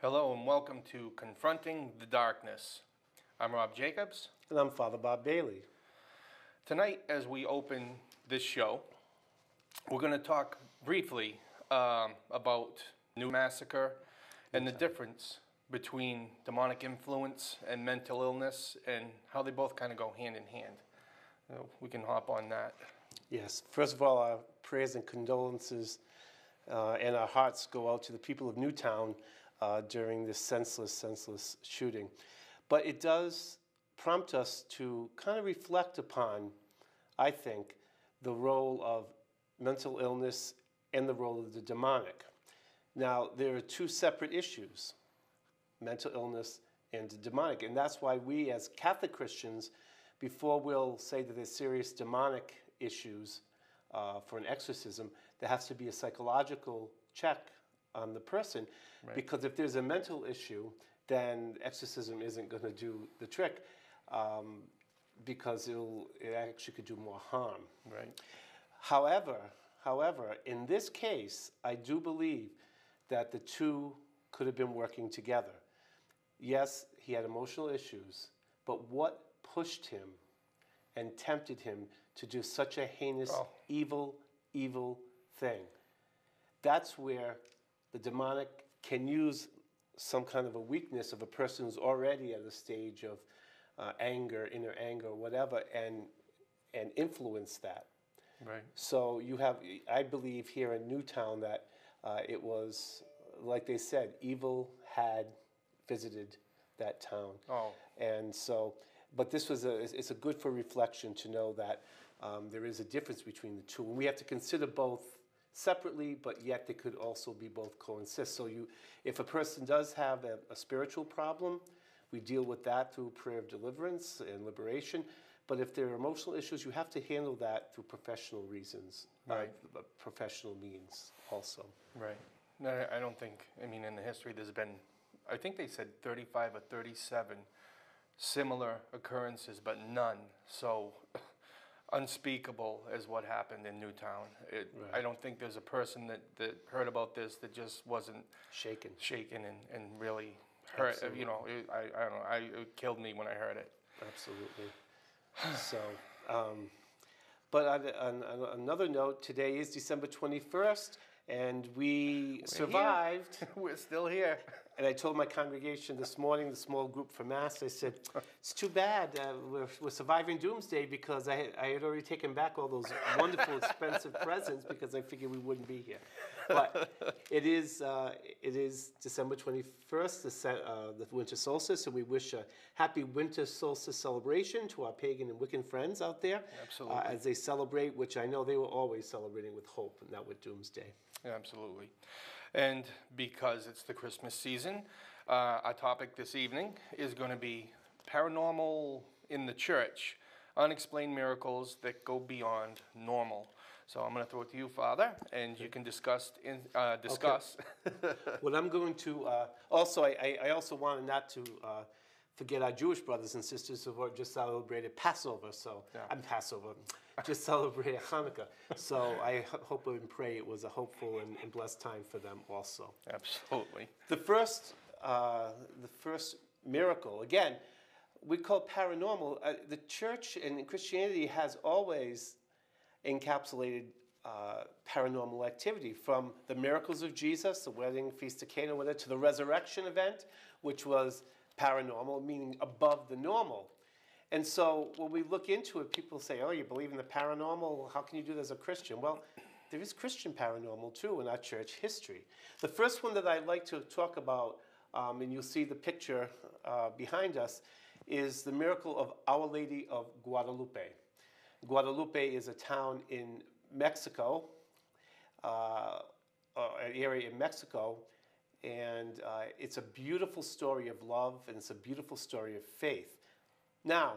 Hello and welcome to Confronting the Darkness. I'm Rob Jacobs. And I'm Father Bob Bailey. Tonight, as we open this show, we're going to talk briefly about New Massacre and the difference between demonic influence and mental illness and how they both kind of go hand in hand. We can hop on that. Yes. First of all, our prayers and condolences and our hearts go out to the people of Newtown during this senseless shooting. But it does prompt us to kind of reflect upon, I think, the role of mental illness and the role of the demonic. Now, there are two separate issues, mental illness and the demonic. And that's why we as Catholic Christians, before we'll say that there's serious demonic issues for an exorcism, there has to be a psychological check on the person. Right. Because if there's a mental issue, then exorcism isn't going to do the trick because it actually could do more harm. Right. However, in this case, I do believe that the two could have been working together. Yes, he had emotional issues, but what pushed him and tempted him to do such a heinous, evil thing? That's where the demonic can use some kind of a weakness of a person who's already at a stage of anger, inner anger, or whatever, and influence that. Right. So you have, I believe here in Newtown that it was, like they said, evil had visited that town. Oh. And so, but this was it's a good for reflection to know that there is a difference between the two. And we have to consider both separately, but yet they could also be both coexist. So if a person does have a spiritual problem, we deal with that through prayer of deliverance and liberation. But if there are emotional issues, you have to handle that through professional reasons, right. Professional means also. Right. No, I don't think, in the history there's been, I think they said 35 or 37 similar occurrences, but none so unspeakable as what happened in Newtown. Right. I don't think there's a person that heard about this that just wasn't shaken and really hurt. Absolutely. I don't know. It killed me when I heard it. Absolutely. So, but on another note, today is December 21st, and we're survived. Here. We're still here. And I told my congregation this morning, the small group for Mass, I said, it's too bad we're surviving Doomsday because I had already taken back all those wonderful, expensive presents because I figured we wouldn't be here. But it is December 21st, the winter solstice, and we wish a happy winter solstice celebration to our pagan and Wiccan friends out there. Absolutely. As they celebrate, which I know they were always celebrating with hope, and not with Doomsday. Yeah, absolutely. And because it's the Christmas season, our topic this evening is going to be paranormal in the church, unexplained miracles that go beyond normal. So I'm going to throw it to you, Father, and you can discuss. Okay. What I'm going to also, I also wanted not to forget our Jewish brothers and sisters who have just celebrated Passover. So just celebrated Hanukkah. So I hope and pray it was a hopeful and blessed time for them also. Absolutely. The first miracle, again, we call paranormal. The church and Christianity has always encapsulated paranormal activity, from the miracles of Jesus, the wedding, Feast of Cana, to the resurrection event, which was paranormal, meaning above the normal. And so when we look into it, people say, oh, you believe in the paranormal? How can you do that as a Christian? Well, there is Christian paranormal, too, in our church history. The first one that I'd like to talk about, and you'll see the picture behind us, is the miracle of Our Lady of Guadalupe. Guadalupe is a town in Mexico, an area in Mexico, and it's a beautiful story of love, and it's a beautiful story of faith. Now,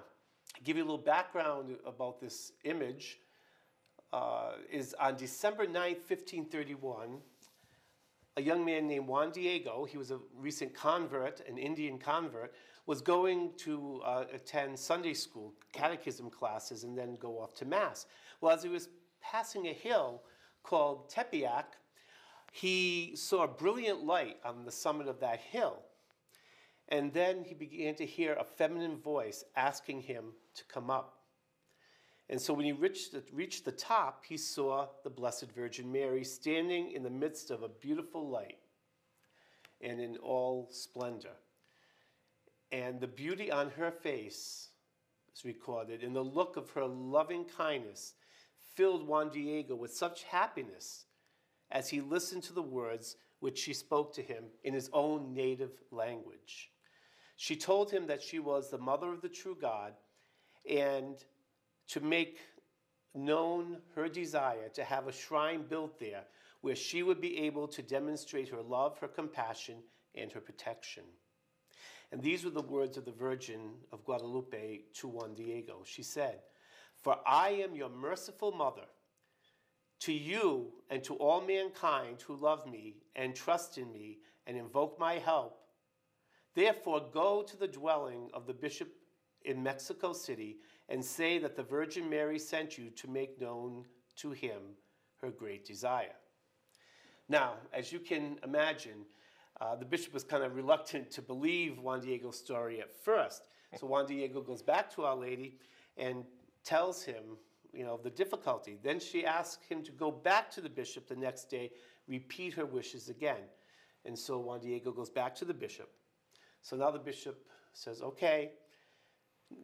to give you a little background about this image, is on December 9th, 1531, a young man named Juan Diego, he was a recent convert, an Indian convert, was going to attend Sunday school, catechism classes, and then go off to Mass. Well, as he was passing a hill called Tepeyac, he saw a brilliant light on the summit of that hill. And then he began to hear a feminine voice asking him to come up. And so when he reached the top, he saw the Blessed Virgin Mary standing in the midst of a beautiful light and in all splendor. And the beauty on her face is recorded, and the look of her loving kindness filled Juan Diego with such happiness as he listened to the words which she spoke to him in his own native language. She told him that she was the mother of the true God, and to make known her desire to have a shrine built there where she would be able to demonstrate her love, her compassion, and her protection. And these were the words of the Virgin of Guadalupe to Juan Diego. She said, "For I am your merciful mother. To you and to all mankind who love me and trust in me and invoke my help, therefore go to the dwelling of the bishop in Mexico City and say that the Virgin Mary sent you to make known to him her great desire." Now, as you can imagine, the bishop was kind of reluctant to believe Juan Diego's story at first. So Juan Diego goes back to Our Lady and tells him, the difficulty. Then she asks him to go back to the bishop the next day, repeat her wishes again. And so Juan Diego goes back to the bishop. So now the bishop says, okay.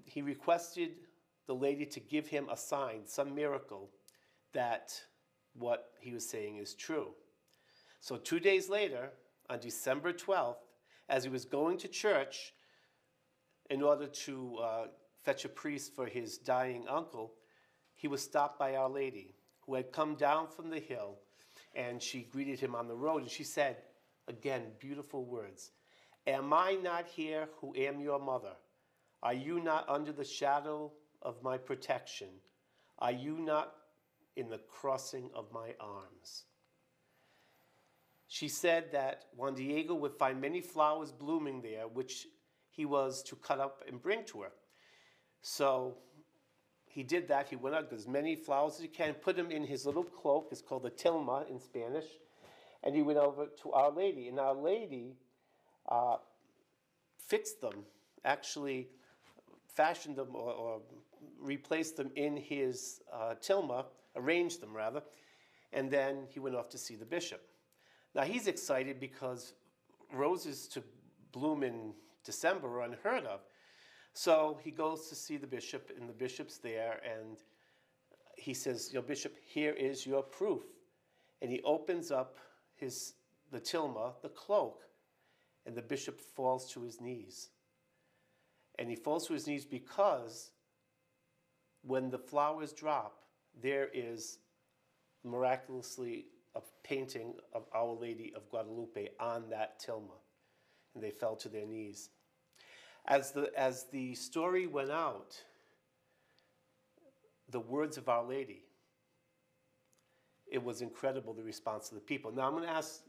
He requested the lady to give him a sign, some miracle, that what he was saying is true. So 2 days later, on December 12th, as he was going to church in order to fetch a priest for his dying uncle, he was stopped by Our Lady, who had come down from the hill, and she greeted him on the road, and she said, again, beautiful words, "Am I not here who am your mother? Are you not under the shadow of my protection? Are you not in the crossing of my arms?" She said that Juan Diego would find many flowers blooming there, which he was to cut up and bring to her. So he did that. He went out, got as many flowers as he can, put them in his little cloak. It's called a tilma in Spanish. And he went over to Our Lady. And Our Lady fixed them, actually fashioned them or replaced them in his tilma, arranged them rather, and then he went off to see the bishop. Now he's excited because roses to bloom in December are unheard of. So he goes to see the bishop, and the bishop's there, and he says, Bishop, here is your proof. And he opens up the tilma, the cloak, and the bishop falls to his knees. And he falls to his knees because when the flowers drop, there is miraculously a painting of Our Lady of Guadalupe on that tilma. And they fell to their knees. As the story went out, the words of Our Lady, it was incredible, the response of the people. Now I'm going to ask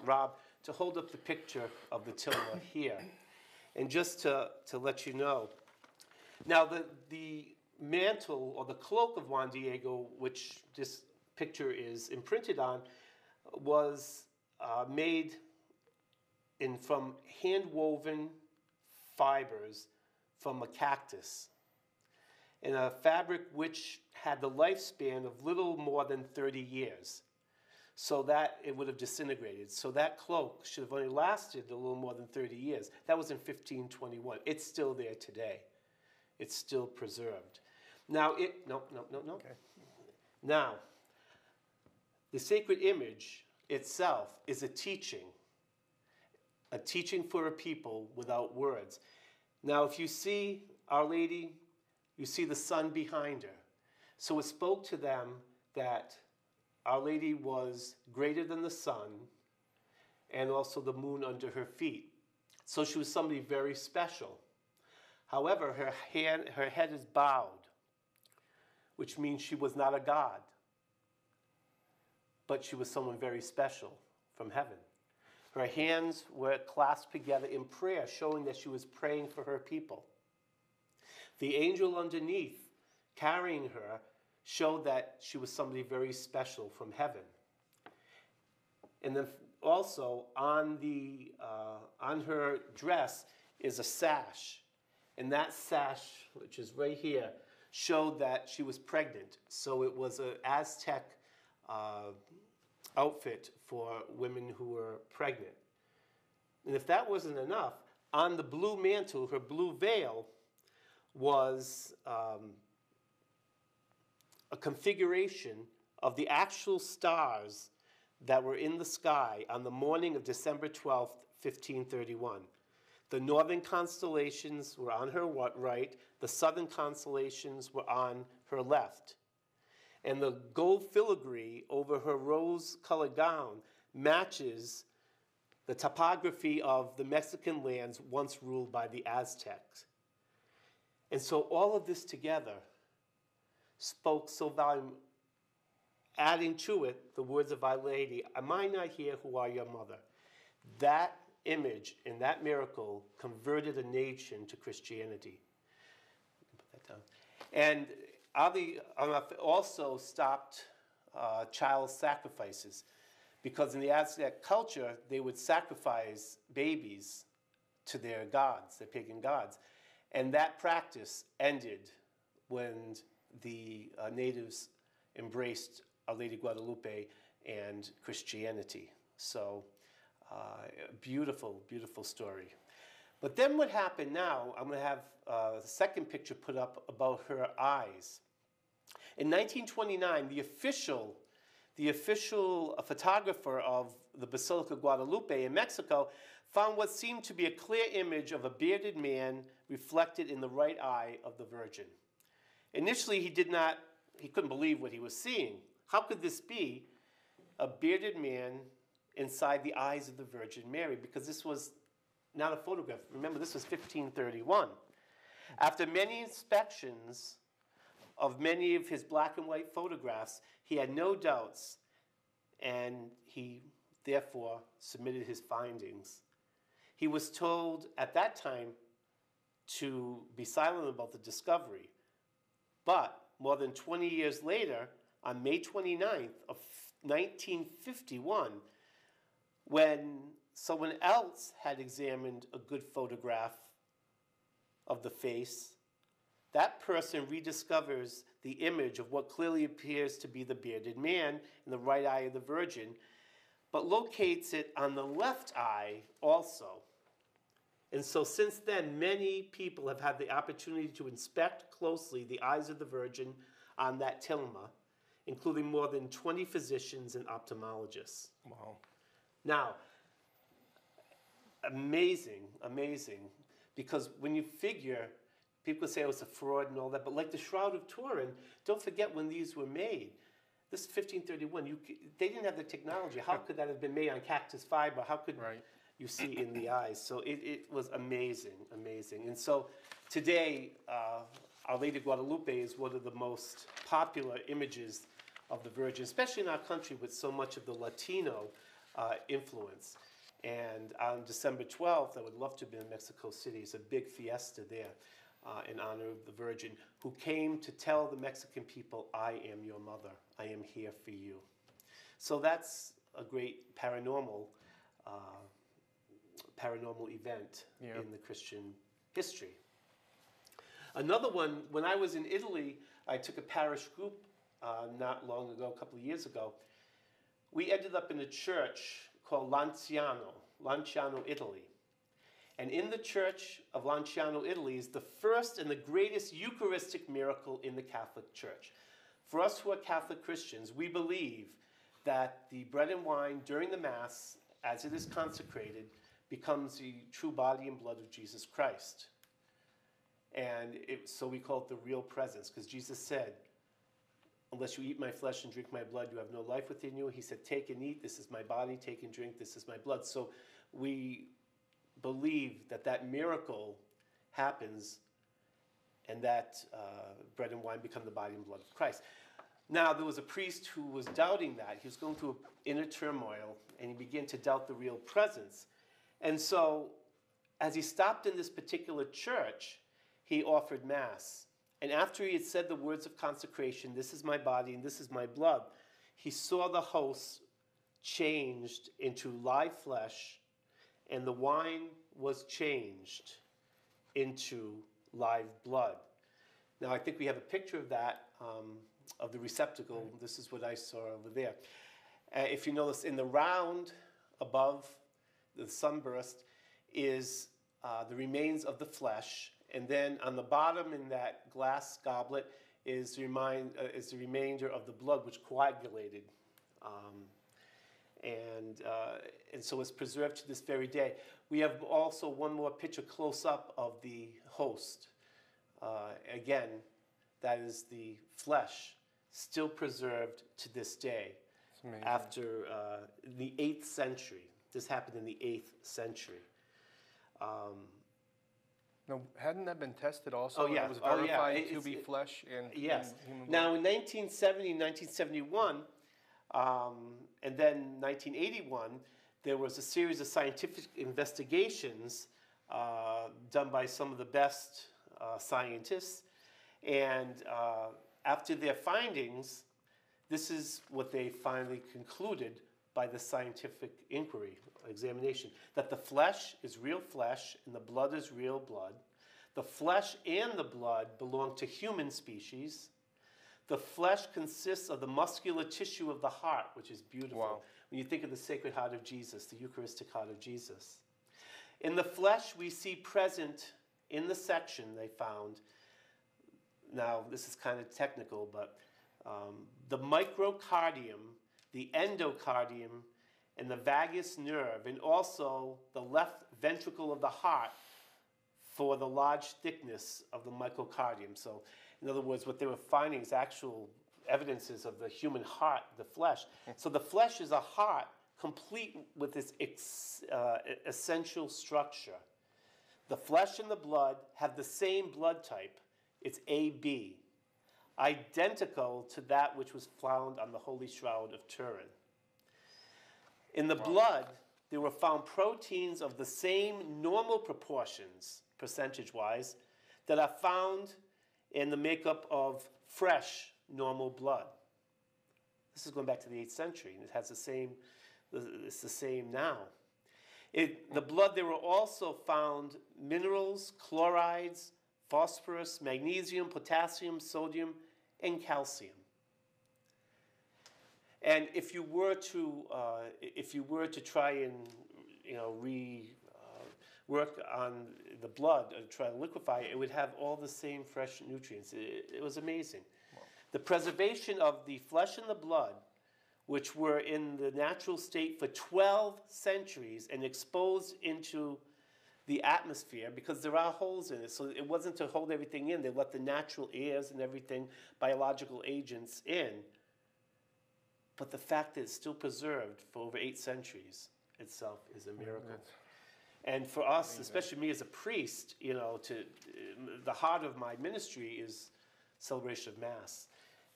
Rob to hold up the picture of the tilma here. And just to let you know, now the mantle or the cloak of Juan Diego, which this picture is imprinted on, was made from hand-woven fibers from a cactus, in a fabric which had the lifespan of little more than 30 years, so that it would have disintegrated. So that cloak should have only lasted a little more than 30 years. That was in 1521. It's still there today. It's still preserved. Now, no. Okay. Now, the sacred image itself is a teaching for a people without words. Now, if you see Our Lady, you see the sun behind her. So it spoke to them that Our Lady was greater than the sun and also the moon under her feet. So she was somebody very special. However, her head is bowed, which means she was not a god, but she was someone very special from heaven. Her hands were clasped together in prayer, showing that she was praying for her people. The angel underneath, carrying her, showed that she was somebody very special from heaven. And then also on her dress is a sash. And that sash, which is right here, showed that she was pregnant. So it was an Aztec outfit for women who were pregnant. And if that wasn't enough, on the blue mantle, her blue veil, was a configuration of the actual stars that were in the sky on the morning of December 12th, 1531. The northern constellations were on her right, the southern constellations were on her left. And the gold filigree over her rose-colored gown matches the topography of the Mexican lands once ruled by the Aztecs. And so all of this together spoke so volume, adding to it the words of Our Lady, "Am I not here who are your mother?" That image and that miracle converted a nation to Christianity. Put that down. And also stopped child sacrifices, because in the Aztec culture, they would sacrifice babies to their gods, their pagan gods. And that practice ended when the natives embraced Our Lady Guadalupe and Christianity. So, beautiful, beautiful story. But then what happened now, I'm going to have the second picture put up about her eyes. In 1929, the official photographer of the Basilica Guadalupe in Mexico found what seemed to be a clear image of a bearded man reflected in the right eye of the Virgin. Initially, he couldn't believe what he was seeing. How could this be a bearded man inside the eyes of the Virgin Mary? Because this was not a photograph. Remember, this was 1531. After many inspections of many of his black and white photographs, he had no doubts, and he therefore submitted his findings. He was told at that time to be silent about the discovery. But more than 20 years later, on May 29th of 1951, when someone else had examined a good photograph of the face, that person rediscovers the image of what clearly appears to be the bearded man in the right eye of the Virgin, but locates it on the left eye also. And so since then, many people have had the opportunity to inspect closely the eyes of the Virgin on that tilma, including more than 20 physicians and ophthalmologists. Wow. Now, amazing, amazing, because when you figure, people say it was a fraud and all that, but like the Shroud of Turin, don't forget when these were made. This is 1531. They didn't have the technology. How could that have been made on cactus fiber? How could you see in the eyes? So it was amazing, amazing. And so today, Our Lady Guadalupe is one of the most popular images of the Virgin, especially in our country with so much of the Latino influence. And on December 12th, I would love to be in Mexico City. It's a big fiesta there in honor of the Virgin, who came to tell the Mexican people, "I am your mother. I am here for you." So that's a great paranormal event in the Christian history. Another one, when I was in Italy, I took a parish group not long ago, a couple of years ago. We ended up in a church called Lanciano, Italy. And in the church of Lanciano, Italy is the first and the greatest Eucharistic miracle in the Catholic Church. For us who are Catholic Christians, we believe that the bread and wine during the Mass, as it is consecrated, becomes the true body and blood of Jesus Christ. And so we call it the real presence, because Jesus said, "Unless you eat my flesh and drink my blood, you have no life within you." He said, "Take and eat, this is my body, take and drink, this is my blood." So we believe that that miracle happens and that bread and wine become the body and blood of Christ. Now, there was a priest who was doubting that. He was going through inner turmoil, and he began to doubt the real presence. And so, as he stopped in this particular church, he offered Mass. And after he had said the words of consecration, "This is my body and this is my blood," he saw the hosts changed into live flesh, and the wine was changed into live blood. Now, I think we have a picture of that, of the receptacle. This is what I saw over there. If you notice, in the round above the sunburst is the remains of the flesh, and then on the bottom in that glass goblet is the remainder of the blood, which coagulated. And so it's preserved to this very day. We have also one more picture close up of the host. Again, that is the flesh, still preserved to this day after the 8th century. This happened in the 8th century. No, hadn't that been tested also? Oh, yeah. It was verified to It's- be flesh and Yes. human blood? Now, in 1970, 1971, and then 1981, there was a series of scientific investigations done by some of the best scientists. And after their findings, this is what they finally concluded by the scientific inquiry, examination, that the flesh is real flesh and the blood is real blood. The flesh and the blood belong to human species. The flesh consists of the muscular tissue of the heart, which is beautiful. Wow. When you think of the Sacred Heart of Jesus, the Eucharistic Heart of Jesus. In the flesh, we see present in the section they found, now this is kind of technical, but the microcardium, the endocardium, and the vagus nerve, and also the left ventricle of the heart for the large thickness of the myocardium. So, in other words, what they were finding is actual evidences of the human heart, the flesh. So the flesh is a heart complete with its essential structure. The flesh and the blood have the same blood type. It's AB, identical to that which was found on the Holy Shroud of Turin. In the blood, there were found proteins of the same normal proportions, percentage-wise, that are found in the makeup of fresh, normal blood. This is going back to the 8th century, and it has the same, it's the same now. The blood, there were also found minerals, chlorides, phosphorus, magnesium, potassium, sodium, and calcium. And if you were to try and work on the blood or try to liquefy it, it would have all the same fresh nutrients. It was amazing. Wow. The preservation of the flesh and the blood, which were in the natural state for 12 centuries and exposed into the atmosphere, because there are holes in it, so it wasn't to hold everything in. They let the natural airs and everything, biological agents in. But the fact that it's still preserved for over 8 centuries itself is a miracle. And for us, especially me as a priest, the heart of my ministry is celebration of Mass.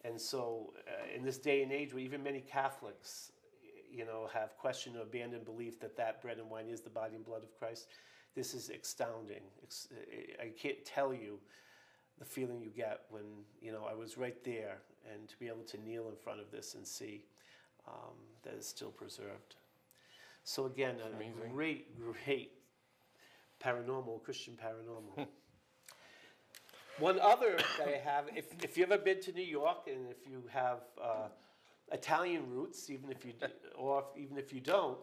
And so in this day and age where even many Catholics, have questioned or abandoned belief that bread and wine is the body and blood of Christ, this is astounding. I can't tell you the feeling you get when, I was right there, and to be able to kneel in front of this and see that it's still preserved. So again, a great Christian paranormal. One other that I have, if you've ever been to New York, and if you have Italian roots, even if you don't,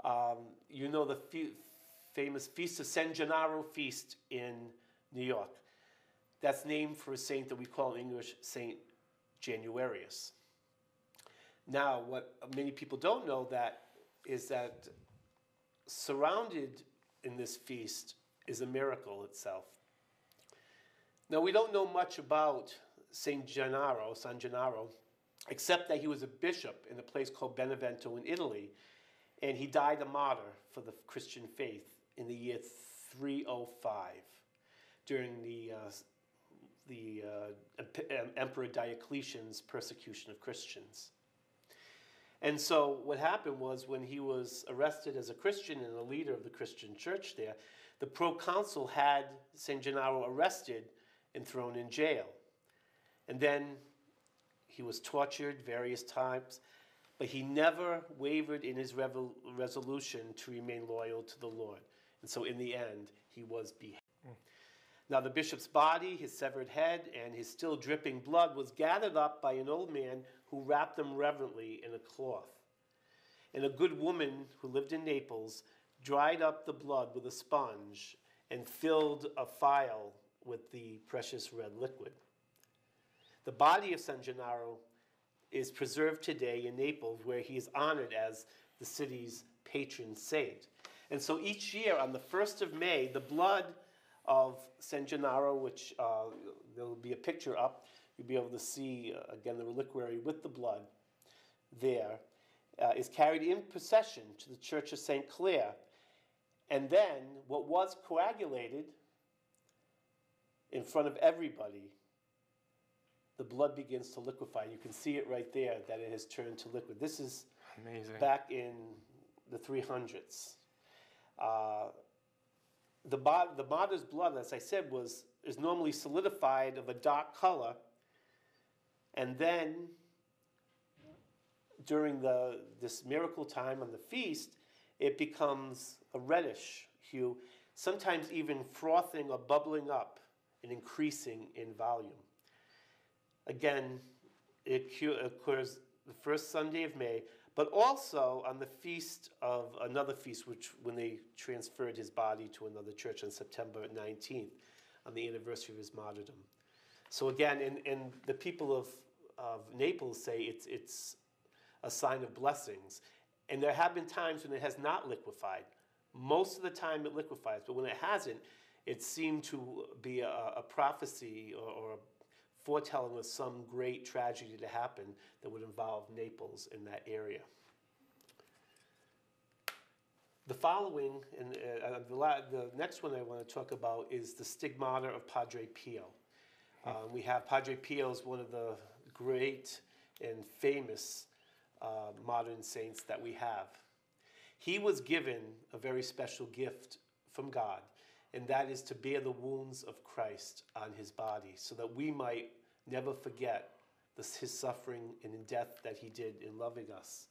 the famous Feast of San Gennaro feast in New York. That's named for a saint that we call in English Saint Januarius. Now, what many people don't know is that surrounded in this feast is a miracle itself. Now, we don't know much about San Gennaro, except that he was a bishop in a place called Benevento in Italy, and he died a martyr for the Christian faith in the year 305 during the Emperor Diocletian's persecution of Christians. And so what happened was, when he was arrested as a Christian and a leader of the Christian church there, the proconsul had San Gennaro arrested and thrown in jail. And then he was tortured various times. but he never wavered in his resolution to remain loyal to the Lord. And so in the end, he was beheaded. Now the bishop's body, his severed head, and his still dripping blood was gathered up by an old man who wrapped them reverently in a cloth. And a good woman who lived in Naples dried up the blood with a sponge and filled a phial with the precious red liquid. The body of San Gennaro is preserved today in Naples, where he is honored as the city's patron saint. And so each year on the 1st of May, the blood of San Gennaro, which there will be a picture up, you'll be able to see, again, the reliquary with the blood there, is carried in procession to the Church of St. Clare. And then what was coagulated in front of everybody, the blood begins to liquefy. You can see it right there that it has turned to liquid. This is amazing. Back in the 300s. The martyr's blood, as I said, is normally solidified of a dark color, and then during this miracle time on the feast, it becomes a reddish hue, sometimes even frothing or bubbling up and increasing in volume. Again, it occurs the first Sunday of May, but also on the feast of another feast, which when they transferred his body to another church on September 19th, on the anniversary of his martyrdom. So again, and the people of Naples say it's a sign of blessings. And there have been times when it has not liquefied. Most of the time it liquefies, but when it hasn't, it seemed to be a prophecy or a foretelling of some great tragedy to happen that would involve Naples in that area. The following, and the next one I want to talk about is the Stigmata of Padre Pio. We have Padre Pio is one of the great and famous modern saints that we have. He was given a very special gift from God, and that is to bear the wounds of Christ on his body, so that we might never forget his suffering and in death that he did in loving us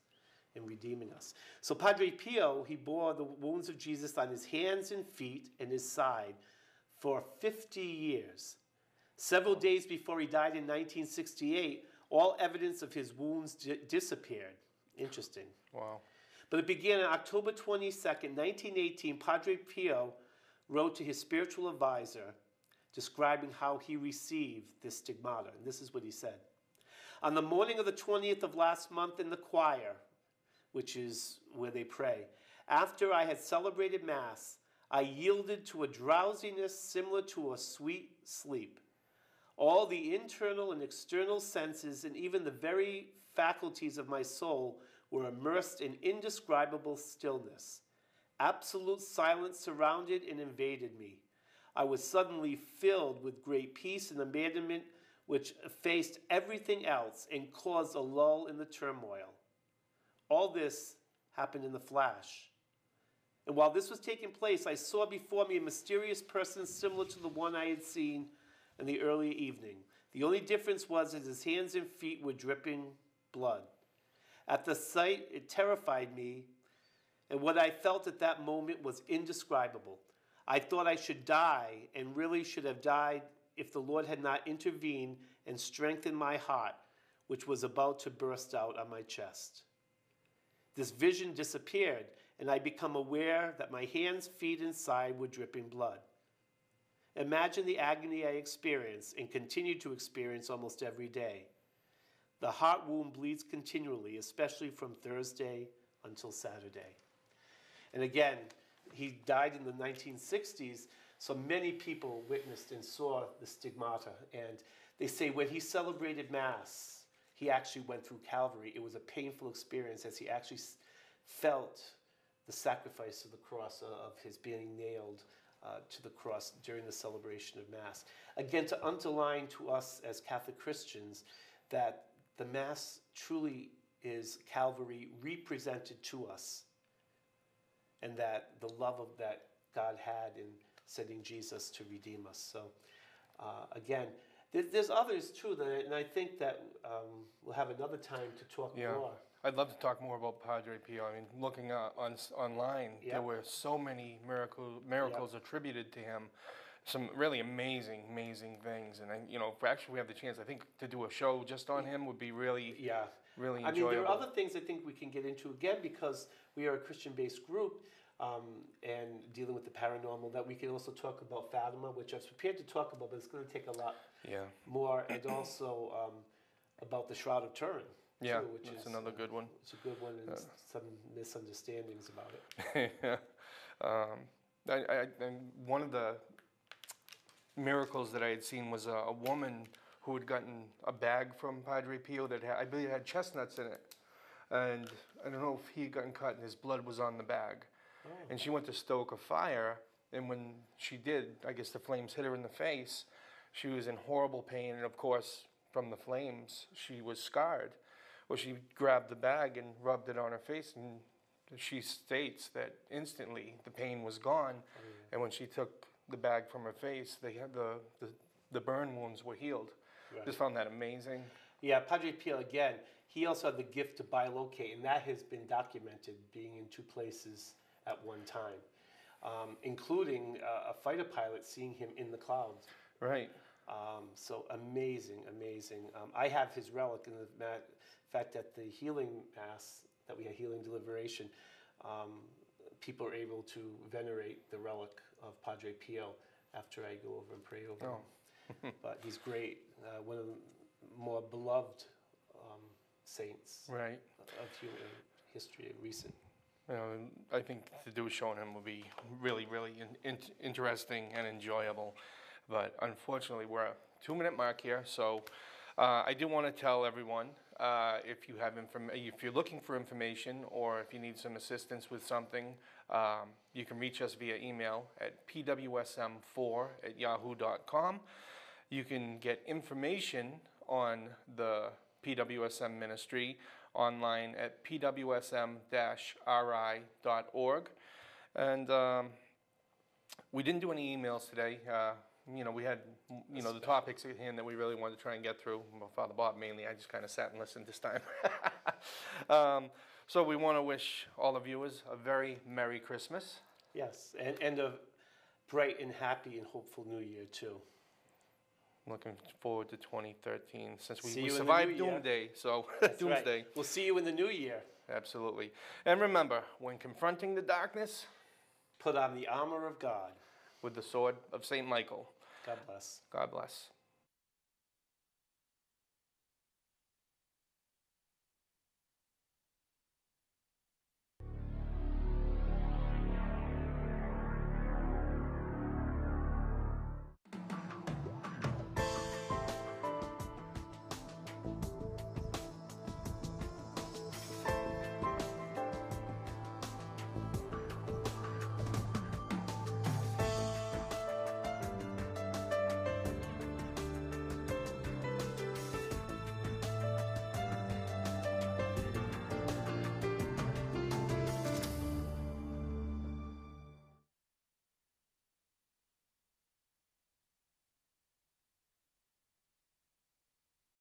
and redeeming us. So Padre Pio, he bore the wounds of Jesus on his hands and feet and his side for 50 years. Several days before he died in 1968, all evidence of his wounds disappeared. Interesting. Wow. But it began on October 22nd, 1918. Padre Pio wrote to his spiritual advisor describing how he received this stigmata. And this is what he said. On the morning of the 20th of last month in the choir, which is where they pray, after I had celebrated Mass, I yielded to a drowsiness similar to a sweet sleep. All the internal and external senses and even the very faculties of my soul were immersed in indescribable stillness. Absolute silence surrounded and invaded me. I was suddenly filled with great peace and abandonment which effaced everything else and caused a lull in the turmoil. All this happened in a flash. And while this was taking place, I saw before me a mysterious person similar to the one I had seen in the early evening. The only difference was that his hands and feet were dripping blood. At the sight, it terrified me, and what I felt at that moment was indescribable. I thought I should die, and really should have died if the Lord had not intervened and strengthened my heart, which was about to burst out on my chest. This vision disappeared, and I became aware that my hands, feet, and side were dripping blood. Imagine the agony I experienced and continue to experience almost every day. The heart wound bleeds continually, especially from Thursday until Saturday. And again, he died in the 1960s, so many people witnessed and saw the stigmata. And they say when he celebrated Mass, he actually went through Calvary. It was a painful experience as he actually felt the sacrifice of the cross, of his being nailed to the cross during the celebration of Mass. Again, to underline to us as Catholic Christians that the Mass truly is Calvary represented to us, and that the love of that God had in sending Jesus to redeem us. So again, there's others too, and I think that we'll have another time to talk more I'd love to talk more about Padre Pio. I mean, looking online, there were so many miracles attributed to him. Some really amazing things. And, if actually we have the chance, I think, to do a show just on him would be really, really enjoyable. I mean, there are other things I think we can get into, again, because we are a Christian-based group and dealing with the paranormal, that we can also talk about Fatima, which I was prepared to talk about, but it's going to take a lot more, and also about the Shroud of Turin. Yeah, too, which that's is another good one. It's a good one, and some misunderstandings about it. And one of the miracles that I had seen was a woman who had gotten a bag from Padre Pio that I believe had chestnuts in it, and I don't know if he had gotten cut and his blood was on the bag, and she went to stoke a fire, and when she did, I guess the flames hit her in the face. She was in horrible pain, and of course, from the flames, she was scarred. Well, she grabbed the bag and rubbed it on her face, and she states that instantly the pain was gone, and when she took the bag from her face, they had the burn wounds were healed. Right. Just found that amazing. Yeah, Padre Pio, again, he also had the gift to bilocate, and that has been documented, being in 2 places at one time, including a fighter pilot seeing him in the clouds. Right. So amazing. I have his relic, in the fact that the healing mass that we had, healing deliberation, people are able to venerate the relic of Padre Pio after I go over and pray over him. But he's great, one of the more beloved saints of human history, recent. I think to do a show on him would be really, really interesting and enjoyable. But unfortunately, we're a 2-minute mark here, so I do want to tell everyone, if you're looking for information or if you need some assistance with something, you can reach us via email at pwsm4@yahoo.com. You can get information on the PWSM ministry online at pwsm-ri.org. And we didn't do any emails today. We had, the topics at hand that we really wanted to try and get through. Well, Father Bob mainly. I just kind of sat and listened this time. So we want to wish all the viewers a very Merry Christmas. Yes, and a bright and happy and hopeful New Year, too. Looking forward to 2013, since we See you in the survived new year. Doomsday. So That's Doomsday. right. We'll see you in the new year. Absolutely. And remember, when confronting the darkness, put on the armor of God. With the sword of St. Michael. God bless. God bless.